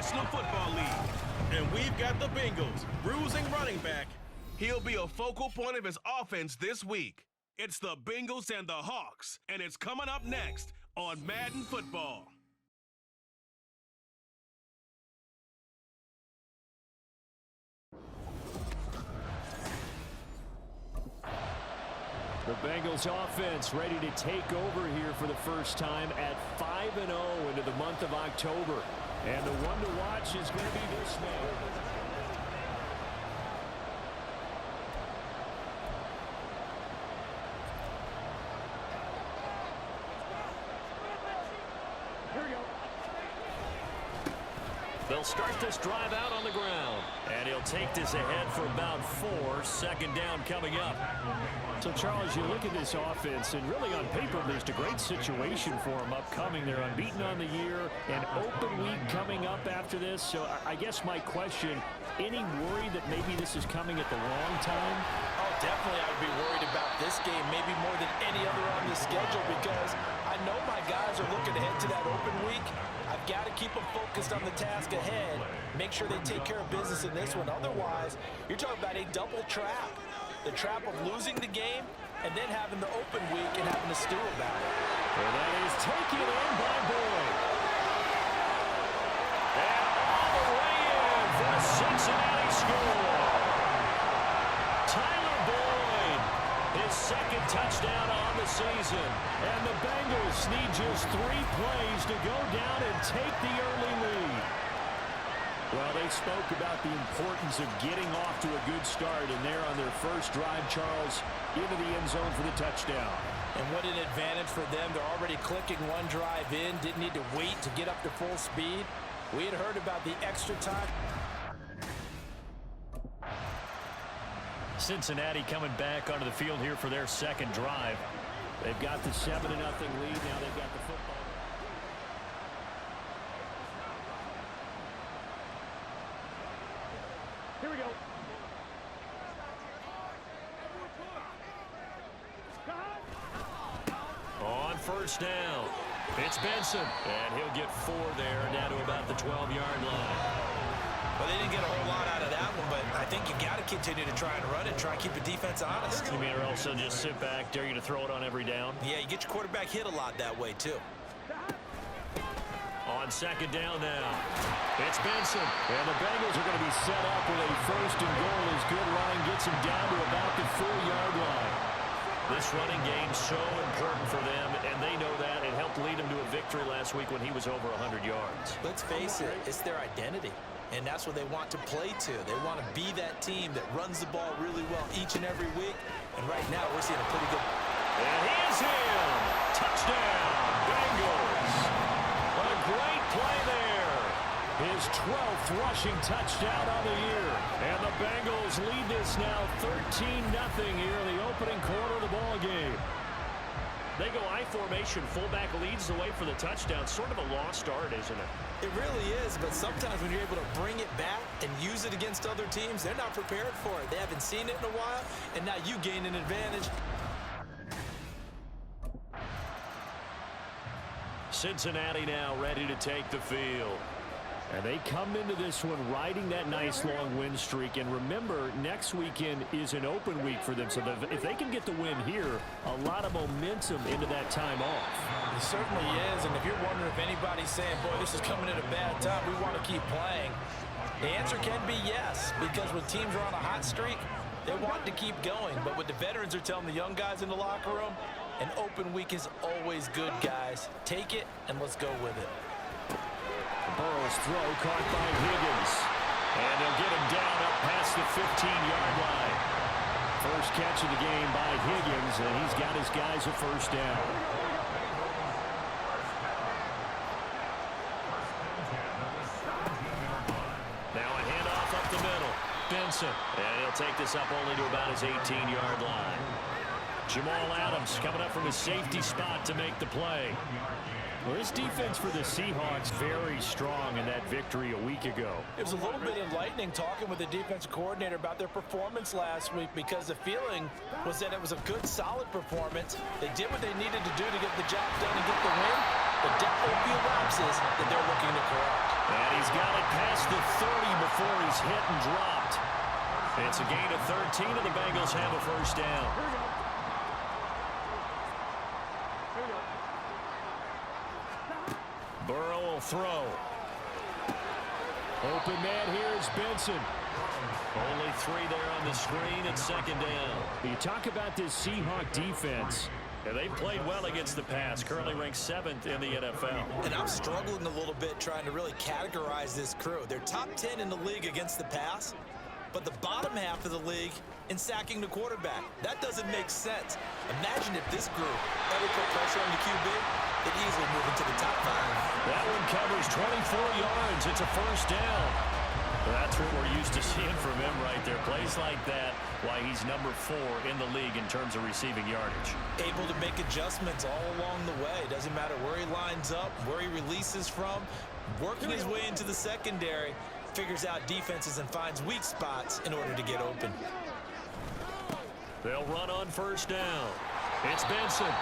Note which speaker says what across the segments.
Speaker 1: National Football League. And we've got the Bengals, bruising running back. He'll be a focal point of his offense this week. It's the Bengals and the Hawks, and it's coming up next on Madden Football.
Speaker 2: The Bengals offense ready to take over here for the first time at 5-0 into the month of October. And the one to watch is going to be this man. Here we go. They'll start this drive out on the ground. And he'll take this ahead for about 4. Second down coming up. So, Charles, you look at this offense, and really on paper, there's a great situation for them upcoming. They're unbeaten on the year, an open week coming up after this. So I guess my question, any worry that maybe this is coming at the wrong time?
Speaker 3: Oh, definitely I would be worried about this game, maybe more than any other on the schedule, because I know my guys are looking ahead to that open week. I've got to keep them focused on the task ahead, make sure they take care of business in this one. Otherwise, you're talking about a double trap. The trap of losing the game and then having the open week and having to stew about it.
Speaker 2: And that is taken in by Boyd. And all the way in for the Cincinnati score. Tyler Boyd, his second touchdown on the season. And the Bengals need just 3 plays to go down and take the early lead. Well, they spoke about the importance of getting off to a good start, and they're on their first drive, Charles, into the end zone for the touchdown.
Speaker 3: And what an advantage for them. They're already clicking one drive in, didn't need to wait to get up to full speed. We had heard about the extra time.
Speaker 2: Cincinnati coming back onto the field here for their second drive. They've got the 7-0 lead. Now they've got the football. Here we go. On first down, it's Benson. And he'll get 4 there, down to about the 12-yard line.
Speaker 3: Well, they didn't get a whole lot out of that one, but I think you got to continue to try and run it, try and keep the defense honest.
Speaker 2: You mean, or also just sit back, dare you to throw it on every down?
Speaker 3: Yeah, you get your quarterback hit a lot that way, too.
Speaker 2: On second down now, it's Benson. And the Bengals are going to be set up with a first and goal as good line gets him down to about the 4-yard line. This running game so important for them, and they know that. It helped lead them to a victory last week when he was over 100 yards.
Speaker 3: Let's face it, it's their identity, and that's what they want to play to. They want to be that team that runs the ball really well each and every week, and right now we're seeing a pretty good...
Speaker 2: And he is in! Touchdown, Bengals! A great play there. His 12th rushing touchdown on the year. And the Bengals lead this now 13-0 here in the opening quarter of the ball game. They go I formation, fullback leads the way for the touchdown. Sort of a lost art, isn't it?
Speaker 3: It really is, but sometimes when you're able to bring it back and use it against other teams, they're not prepared for it. They haven't seen it in a while, and now you gain an advantage.
Speaker 2: Cincinnati now ready to take the field. And they come into this one riding that nice long win streak. And remember, next weekend is an open week for them. So if they can get the win here, a lot of momentum into that time off.
Speaker 3: It certainly is. And if you're wondering if anybody's saying, boy, this is coming at a bad time, we want to keep playing, the answer can be yes. Because when teams are on a hot streak, they want to keep going. But what the veterans are telling the young guys in the locker room, an open week is always good, guys. Take it, and let's go with it.
Speaker 2: Burrow's throw caught by Higgins. And they'll get him down up past the 15-yard line. First catch of the game by Higgins, and he's got his guys a first down. Now a handoff up the middle. Benson. And he'll take this up only to about his 18-yard line. Jamal Adams coming up from his safety spot to make the play. Well, this defense for the Seahawks very strong in that victory a week ago.
Speaker 3: It was a little bit enlightening talking with the defensive coordinator about their performance last week, because the feeling was that it was a good, solid performance. They did what they needed to do to get the job done and get the win, but definitely a few lapses that they're looking to correct.
Speaker 2: And he's got it past the 30 before he's hit and dropped. It's a gain of 13, and the Bengals have a first down. Burrow will throw. Open man here is Benson. Only 3 there on the screen at second down. You talk about this Seahawks defense. And they've played well against the pass, currently ranked 7th in the NFL.
Speaker 3: And I'm struggling a little bit trying to really categorize this crew. They're top 10 in the league against the pass, but the bottom half of the league in sacking the quarterback. That doesn't make sense. Imagine if this group ever put pressure on the QB, they'd easily move into the top 5.
Speaker 2: That one covers 24 yards. It's a first down. That's what we're used to seeing from him right there. Plays like that, why he's number 4 in the league in terms of receiving yardage.
Speaker 3: Able to make adjustments all along the way. Doesn't matter where he lines up, where he releases from. Working his way into the secondary, figures out defenses and finds weak spots in order to get open.
Speaker 2: They'll run on first down. It's Benson.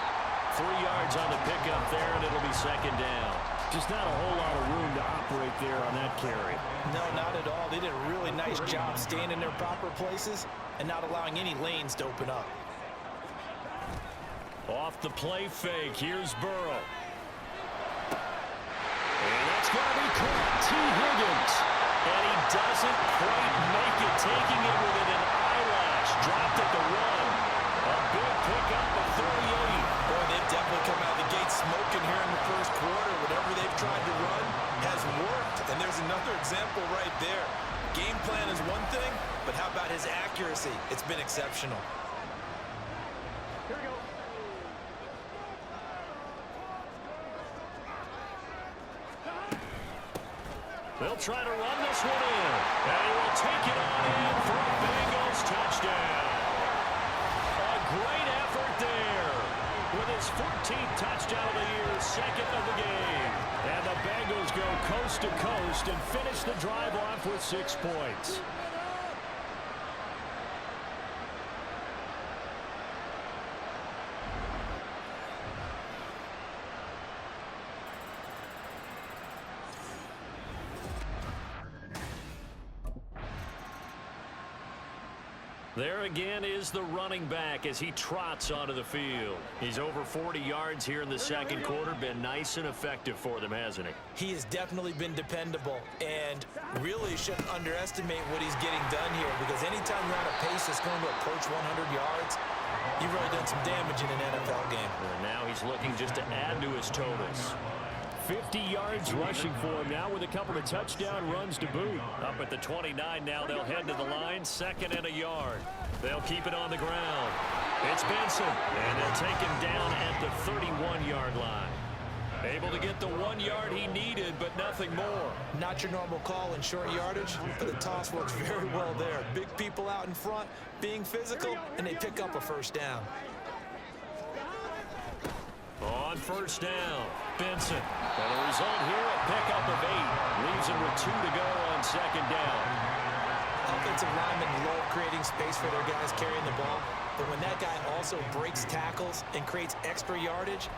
Speaker 2: 3 yards on the pickup there, and it'll be second down. Just not a whole lot of room to operate there on that carry.
Speaker 3: No, not at all. They did a really nice job staying in their proper places and not allowing any lanes to open up.
Speaker 2: Off the play fake, here's Burrow. And that's going to be caught. T. Higgins. And he doesn't quite make it, taking it within an eyelash. Dropped at the 1. A big pickup of 38.
Speaker 3: Boy, they've definitely come out of the gate smoking here in the first quarter. Whatever they've tried to run has worked. And there's another example right there. Game plan is one thing, but how about his accuracy? It's been exceptional.
Speaker 2: Here we go. They'll try to run this one in. And he will take it on in for a Bengals touchdown. A great effort there. With his 14th touchdown of the year, 2nd of the game. And the Bengals go coast to coast and finish the drive off with 6 points. There again is the running back as he trots onto the field. He's over 40 yards here in the second quarter. Been nice and effective for them, hasn't he?
Speaker 3: He has definitely been dependable and really shouldn't underestimate what he's getting done here, because anytime you're on a pace that's going to approach 100 yards, you've really done some damage in an NFL game.
Speaker 2: And now he's looking just to add to his totals. 50 yards rushing for him now with a couple of touchdown runs to boot. Up at the 29 now, they'll head to the line, 2nd and a yard. They'll keep it on the ground. It's Benson, and they'll take him down at the 31-yard line. Able to get the 1 yard he needed, but nothing more.
Speaker 3: Not your normal call in short yardage, but the toss works very well there. Big people out in front, being physical, and they pick up a first down.
Speaker 2: On first down, Benson. And the result here, a pickup of 8. Leaves him with 2 to go on second down.
Speaker 3: Offensive linemen love creating space for their guys carrying the ball. But when that guy also breaks tackles and creates extra yardage,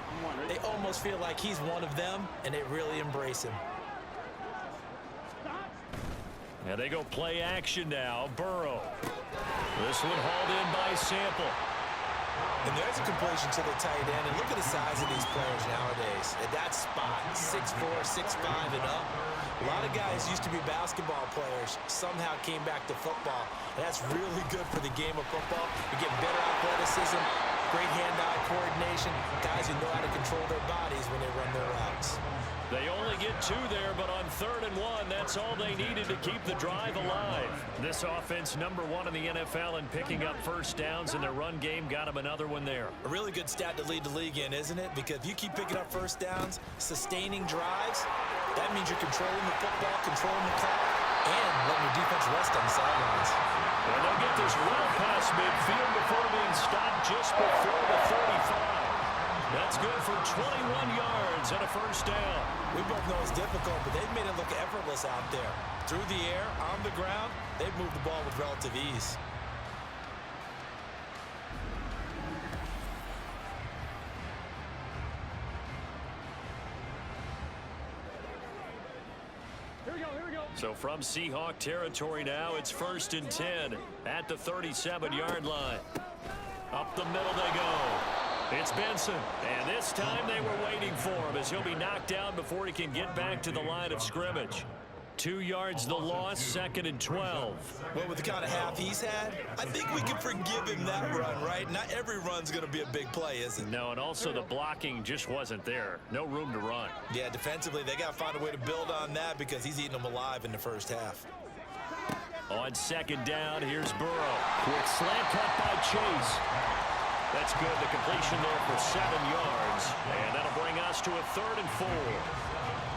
Speaker 3: they almost feel like he's one of them, and they really embrace him.
Speaker 2: And they go play action now. Burrow. This one hauled in by Sample.
Speaker 3: And there's a completion to the tight end. And look at the size of these players nowadays. At that spot, 6'4", 6'5", and up. A lot of guys used to be basketball players, somehow came back to football. And that's really good for the game of football. You get better athleticism, great hand-eye coordination, guys who know how to control their bodies when they run their routes.
Speaker 2: They only get 2 there, but on 3rd and 1, that's all they needed to keep the drive alive. This offense, number 1 in the NFL in picking up first downs, and their run game got them another one there.
Speaker 3: A really good stat to lead the league in, isn't it? Because if you keep picking up first downs, sustaining drives, that means you're controlling the football, controlling the clock, and letting your defense rest on the sidelines.
Speaker 2: And they'll get this well past midfield before being stopped just before the 35. That's good for 21 yards and a first down.
Speaker 3: We both know it's difficult, but they've made it look effortless out there. Through the air, on the ground, they've moved the ball with relative ease.
Speaker 4: Here we go, here we go.
Speaker 2: So from Seahawk territory now, it's 1st and 10 at the 37-yard line. Up the middle they go. It's Benson, and this time they were waiting for him as he'll be knocked down before he can get back to the line of scrimmage. 2 yards the loss, 2nd and 12.
Speaker 3: Well, with the kind of half he's had, I think we can forgive him that run, right? Not every run's going to be a big play, is it?
Speaker 2: No, and also the blocking just wasn't there. No room to run.
Speaker 3: Yeah, defensively, they got to find a way to build on that because he's eating them alive in the first half.
Speaker 2: On 2nd down, here's Burrow. Quick slant cut by Chase. That's good. The completion there for 7 yards. And that'll bring us to a 3rd and 4.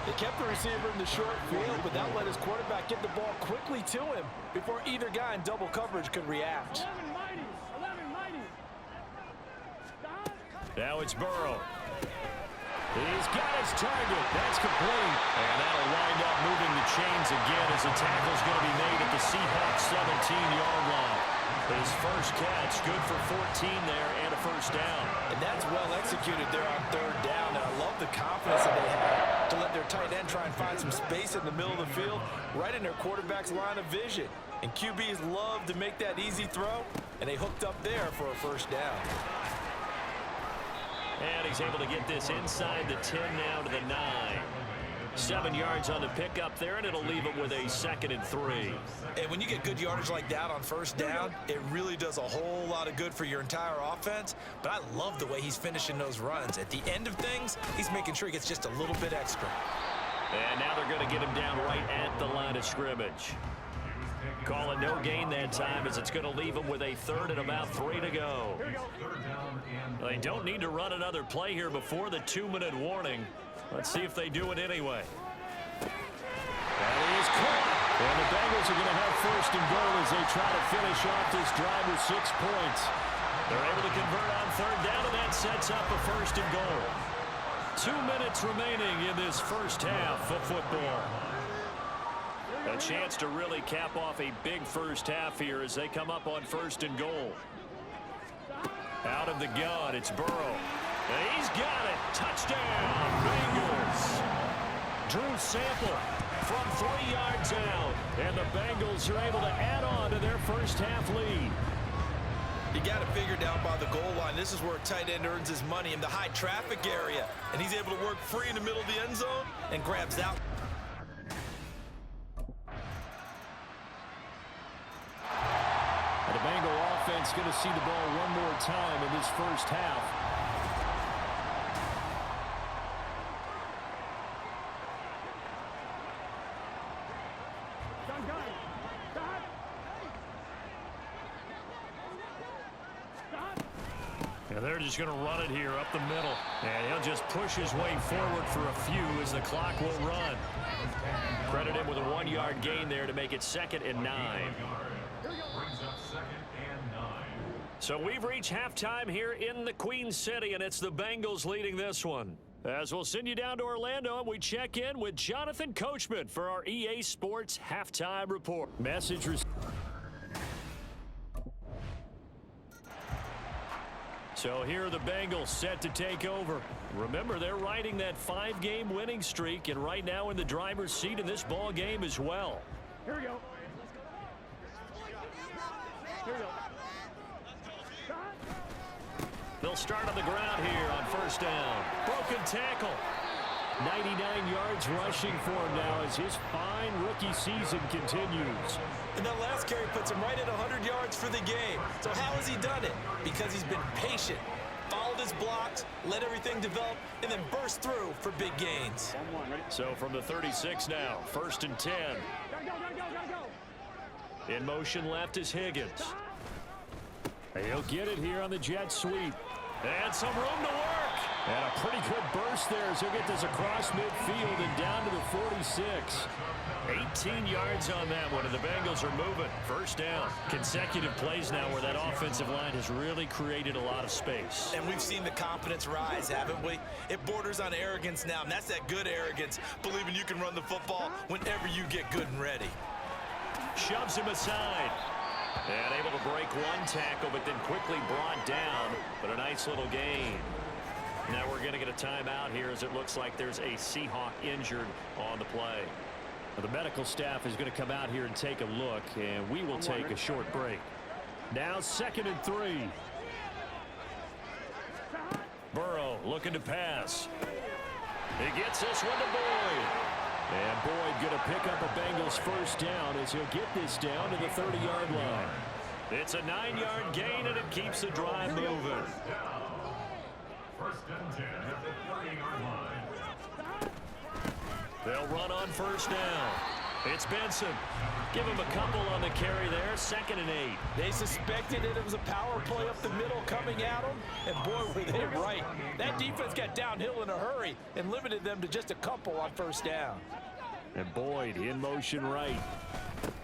Speaker 3: They kept the receiver in the short field, but that let his quarterback get the ball quickly to him before either guy in double coverage could react.
Speaker 2: Now it's Burrow. He's got his target. That's complete. And that'll wind up moving the chains again as the tackle's going to be made at the Seahawks 17-yard line. His first catch, good for 14 there and a first down.
Speaker 3: And that's well executed there on 3rd down. And I love the confidence that they had to let their tight end try and find some space in the middle of the field, right in their quarterback's line of vision. And QBs love to make that easy throw, and they hooked up there for a first down.
Speaker 2: And he's able to get this inside the 10 now to the 9. 7 yards on the pickup there, and it'll leave him with a 2nd and 3.
Speaker 3: And when you get good yardage like that on first down, it really does a whole lot of good for your entire offense. But I love the way he's finishing those runs. At the end of things, he's making sure he gets just a little bit extra.
Speaker 2: And now they're going to get him down right at the line of scrimmage. Call it no gain that time as it's going to leave him with a 3rd and about 3 to go. They don't need to run another play here before the 2-minute warning. Let's see if they do it anyway. That is caught. And the Bengals are going to have 1st and goal as they try to finish off this drive with 6 points. They're able to convert on 3rd down, and that sets up a 1st and goal. 2 minutes remaining in this first half of football. A chance to really cap off a big first half here as they come up on 1st and goal. Out of the gun, it's Burrow. And he's got it. Touchdown, Bengals. Drew Sample from 3 yards out. And the Bengals are able to add on to their first half lead.
Speaker 3: You got to figure down by the goal line. This is where a tight end earns his money, in the high traffic area. And he's able to work free in the middle of the end zone and grabs out.
Speaker 2: The Bengal offense going to see the ball one more time in this first half. And they're just going to run it here up the middle. And he'll just push his way forward for a few as the clock will run. Credit him with a 1-yard gain there to make it 2nd and 9. So we've reached halftime here in the Queen City, and it's the Bengals leading this one. As we'll send you down to Orlando, and we check in with Jonathan Coachman for our EA Sports Halftime Report. Message received. So here are the Bengals set to take over. Remember, they're riding that 5-game winning streak, and right now in the driver's seat in this ball game as well.
Speaker 4: Here we go. Here we go.
Speaker 2: They'll start on the ground here on 1st down. Broken tackle. 99 yards rushing for him now as his fine rookie season continues.
Speaker 3: And that last carry puts him right at 100 yards for the game. So how has he done it? Because he's been patient, followed his blocks, let everything develop, and then burst through for big gains.
Speaker 2: So from the 36 now, 1st and 10. In motion left is Higgins. He'll get it here on the jet sweep. And some room to work. And a pretty good burst there as he'll get this across midfield and down to the 46. 18 yards on that one, and the Bengals are moving. 1st down. Consecutive plays now where that offensive line has really created a lot of space.
Speaker 3: And we've seen the confidence rise, haven't we? It borders on arrogance now, and that's that good arrogance, believing you can run the football whenever you get good and ready.
Speaker 2: Shoves him aside. And able to break one tackle, but then quickly brought down. But a nice little gain. Now we're going to get a timeout here as it looks like there's a Seahawk injured on the play. The medical staff is going to come out here and take a look, and we will take a short break. Now 2nd and 3. Burrow looking to pass. He gets this one to Boyd. And Boyd going to pick up a Bengals first down as he'll get this down to the 30-yard line. It's a 9-yard gain, and it keeps the drive moving.
Speaker 5: First and 10 at the 30-yard line.
Speaker 2: They'll run on first down. It's Benson. Give him a couple on the carry there. 2nd and 8.
Speaker 3: They suspected it was a power play up the middle coming at them, and boy, were they right. That defense got downhill in a hurry and limited them to just a couple on first down.
Speaker 2: And Boyd in motion right.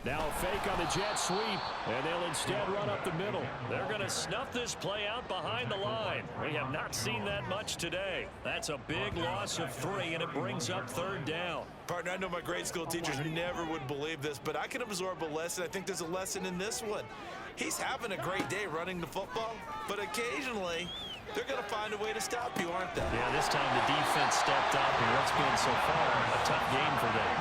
Speaker 2: Now a fake on the jet sweep, and they'll instead run up the middle. They're going to snuff this play out behind the line. We have not seen that much today. That's a big loss of 3, and it brings up 3rd down.
Speaker 3: Partner, I know my grade school teachers never would believe this, but I can absorb a lesson. I think there's a lesson in this one. He's having a great day running the football, but occasionally they're going to find a way to stop you, aren't they?
Speaker 2: Yeah, this time the defense stepped up, and what's been so far a tough game for them.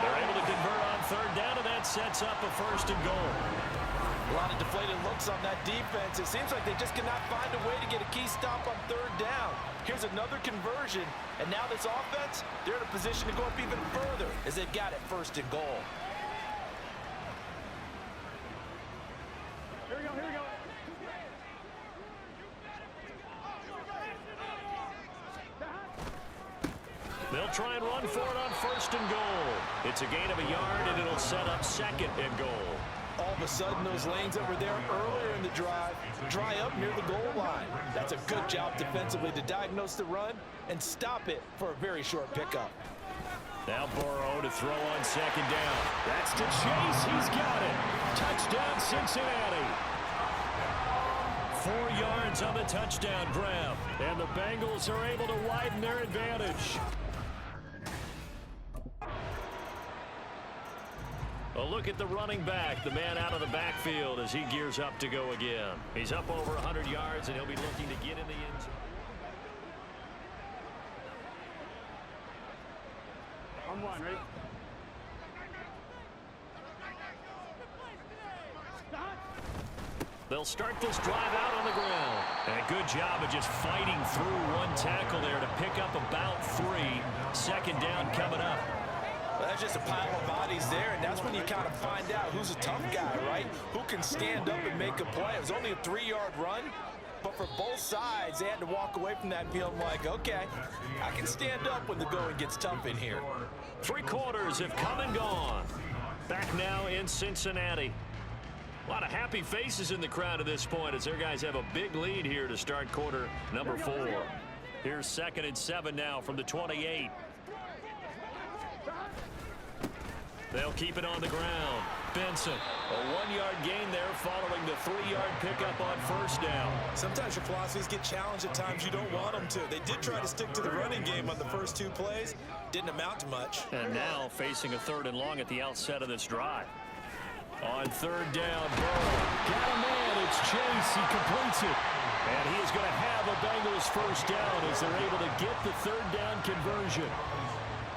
Speaker 2: They're able to convert on 3rd down, and that sets up a 1st and goal.
Speaker 3: A lot of deflated looks on that defense. It seems like they just cannot find a way to get a key stop on 3rd down. Here's another conversion, and now this offense, they're in a position to go up even further as they've got it 1st and goal.
Speaker 4: Here we go, here we go.
Speaker 2: They'll try and run for it on 1st and goal. It's a gain of a yard, and it'll set up 2nd and goal.
Speaker 3: All of a sudden, those lanes that were there earlier in the drive dry up near the goal line. That's a good job defensively to diagnose the run and stop it for a very short pickup.
Speaker 2: Now Burrow to throw on 2nd down. That's to Chase. He's got it. Touchdown, Cincinnati. 4 yards on the touchdown grab. And the Bengals are able to widen their advantage. A look at the running back, the man out of the backfield as he gears up to go again. He's up over 100 yards, and he'll be looking to get in the end zone.
Speaker 4: On 1, ready?
Speaker 2: They'll start this drive out on the ground. And a good job of just fighting through one tackle there to pick up about 3. 2nd down coming up.
Speaker 3: Well, that's just a pile of bodies there, and that's when you kind of find out who's a tough guy, right? Who can stand up and make a play. It was only a 3-yard run, but for both sides, they had to walk away from that feeling like, okay, I can stand up when the going gets tough in here.
Speaker 2: 3 quarters have come and gone. Back now in Cincinnati. A lot of happy faces in the crowd at this point as their guys have a big lead here to start quarter number 4. Here's 2nd and 7 now from the 28. They'll keep it on the ground. Benson, a 1-yard gain there following the 3-yard pickup on 1st down.
Speaker 3: Sometimes your philosophies get challenged at times you don't want them to. They did try to stick to the running game on the first 2 plays. Didn't amount to much.
Speaker 2: And now facing a 3rd and long at the outset of this drive. On 3rd down, Burrow. Got a man, it's Chase. He completes it. And he is going to have a Bengals first down as they're able to get the 3rd down conversion.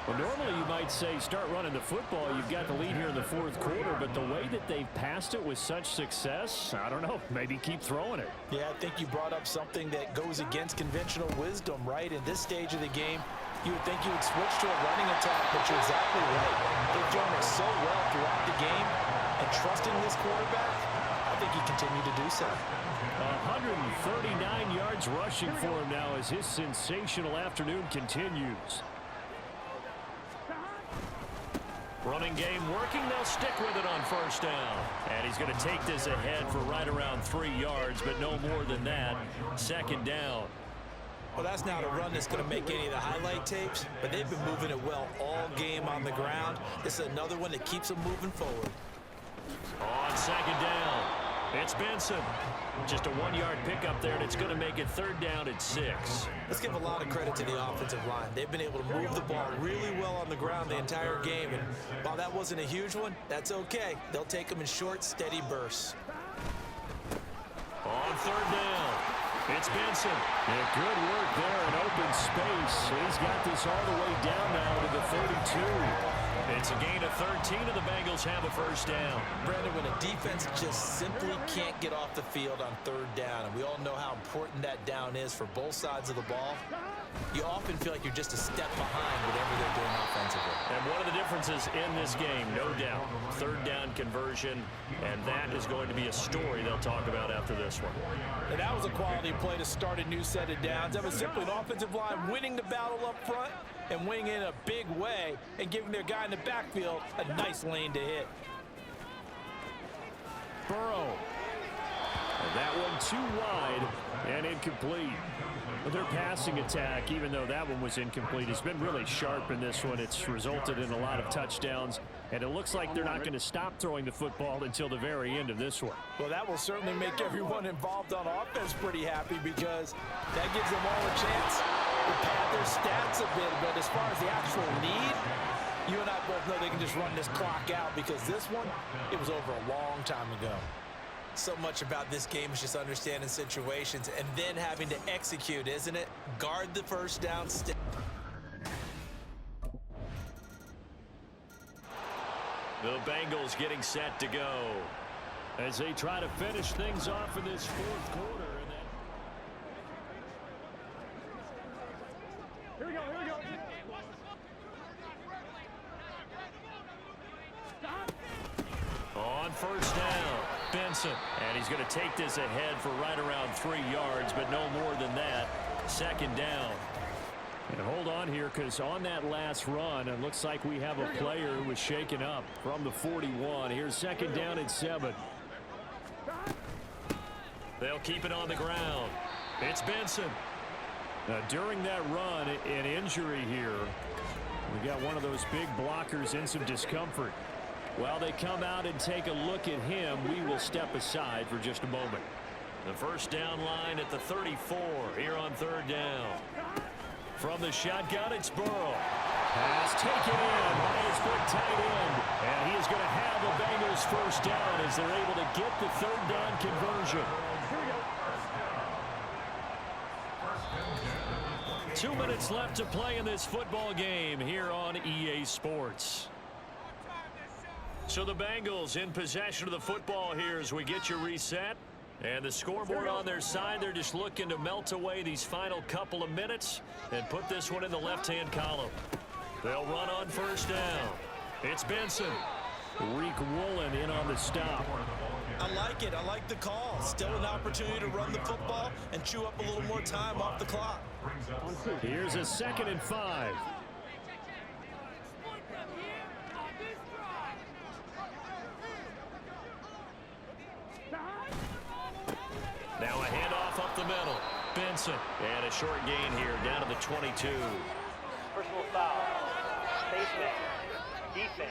Speaker 2: Well, normally you might say start running the football. You've got the lead here in the 4th quarter, but the way that they've passed it with such success, I don't know, maybe keep throwing it.
Speaker 3: Yeah, I think you brought up something that goes against conventional wisdom, right? In this stage of the game, you would think you would switch to a running attack, but you're exactly right. They've done it so well throughout the game, and trusting this quarterback, I think he continued to do so.
Speaker 2: 139 yards rushing for him now as his sensational afternoon continues. Running game working. They'll stick with it on 1st down. And he's going to take this ahead for right around 3 yards, but no more than that. 2nd down.
Speaker 3: Well, that's not a run that's going to make any of the highlight tapes, but they've been moving it well all game on the ground. This is another one that keeps them moving forward.
Speaker 2: On 2nd down, it's Benson. Just a 1-yard pickup there, and it's going to make it 3rd down at 6.
Speaker 3: Let's give a lot of credit to the offensive line. They've been able to move the ball really well on the ground the entire game, and while that wasn't a huge one, that's okay. They'll take them in short, steady bursts.
Speaker 2: On 3rd down, it's Benson. Yeah, good work there in open space. He's got this all the way down now to the 32. And It's a gain of 13, and the Bengals have a first down.
Speaker 3: Brandon, when a defense just simply can't get off the field on third down, and we all know how important that down is for both sides of the ball, you often feel like you're just a step behind whatever they're doing offensively.
Speaker 2: And one of the differences in this game, no doubt, third down conversion, and that is going to be a story they'll talk about after this one.
Speaker 3: And that was a quality play to start a new set of downs. That was simply an offensive line winning the battle up front and winning in a big way and giving their guy in the backfield a nice lane to hit.
Speaker 2: Burrow. And that one too wide and incomplete. But their passing attack, even though that one was incomplete, has been really sharp in this one. It's resulted in a lot of touchdowns, and it looks like they're not going to stop throwing the football until the very end of this one.
Speaker 3: Well, that will certainly make everyone involved on offense pretty happy because that gives them all a chance to pad their stats a bit. But as far as the actual need, you and I both know they can just run this clock out because this one, it was over a long time ago. So much about this game is just understanding situations and then having to execute, isn't it? Guard the first down.
Speaker 2: The Bengals getting set to go as they try to finish things off in this fourth quarter.
Speaker 4: Here we go, here we go.
Speaker 2: On first down, Benson. And he's going to take this ahead for right around 3 yards, but no more than that. Second down. And hold on here, because on that last run, it looks like we have a player who was shaken up from the 41. Here's second down and 7. They'll keep it on the ground. It's Benson. Now, during that run, an injury here. We got one of those big blockers in some discomfort. While they come out and take a look at him, we will step aside for just a moment. The first down line at the 34 here on third down. From the shotgun, it's Burrow. Pass taken in by his big tight end. And he is going to have the Bengals first down as they're able to get the third down conversion. 2 minutes left to play in this football game here on EA Sports. So the Bengals in possession of the football here as we get you reset. And the scoreboard on their side, they're just looking to melt away these final couple of minutes and put this one in the left-hand column. They'll run on first down. It's Benson. Reek Woolen in on the stop.
Speaker 3: I like it. I like the call. Still an opportunity to run the football and chew up a little more time off the clock.
Speaker 2: Here's a 2nd and 5. Now a handoff up the middle. Benson. And a short gain here down to the 22.
Speaker 6: Personal foul. Spaceman. Defense.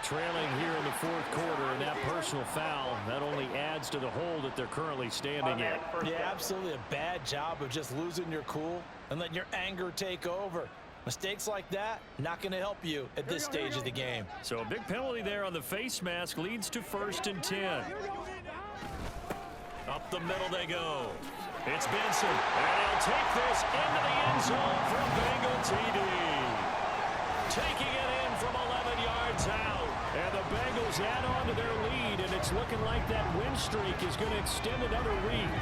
Speaker 2: Trailing here in the fourth quarter, and that personal foul, that only adds to the hole that they're currently standing in.
Speaker 3: Yeah, absolutely a bad job of just losing your cool and letting your anger take over. Mistakes like that, not going to help you at this stage of the game.
Speaker 2: So a big penalty there on the face mask leads to 1st and 10. Up the middle they go. It's Benson. And he'll take this into the end zone for a Bengal TD. Taking it in from 11 yards out. And the Bengals add on to their lead, and it's looking like that win streak is going to extend another week.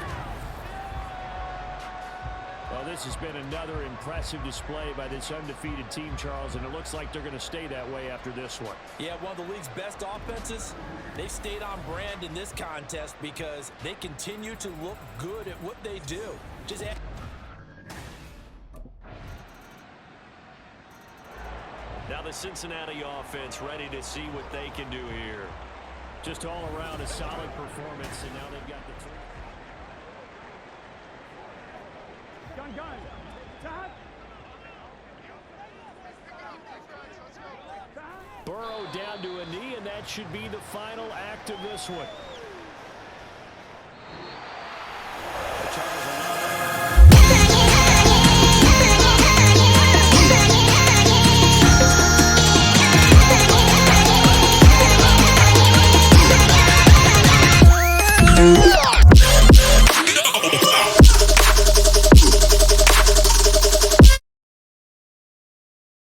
Speaker 2: Well, this has been another impressive display by this undefeated team, Charles, and it looks like they're going to stay that way after this one.
Speaker 3: Yeah, one of the league's best offenses. They stayed on brand in this contest because they continue to look good at what they do. Just
Speaker 2: now the Cincinnati offense ready to see what they can do here. Just all around a solid performance, and now they've got the 3.
Speaker 4: Gun. Stop.
Speaker 2: Burrow down to a knee, and that should be the final act of this one.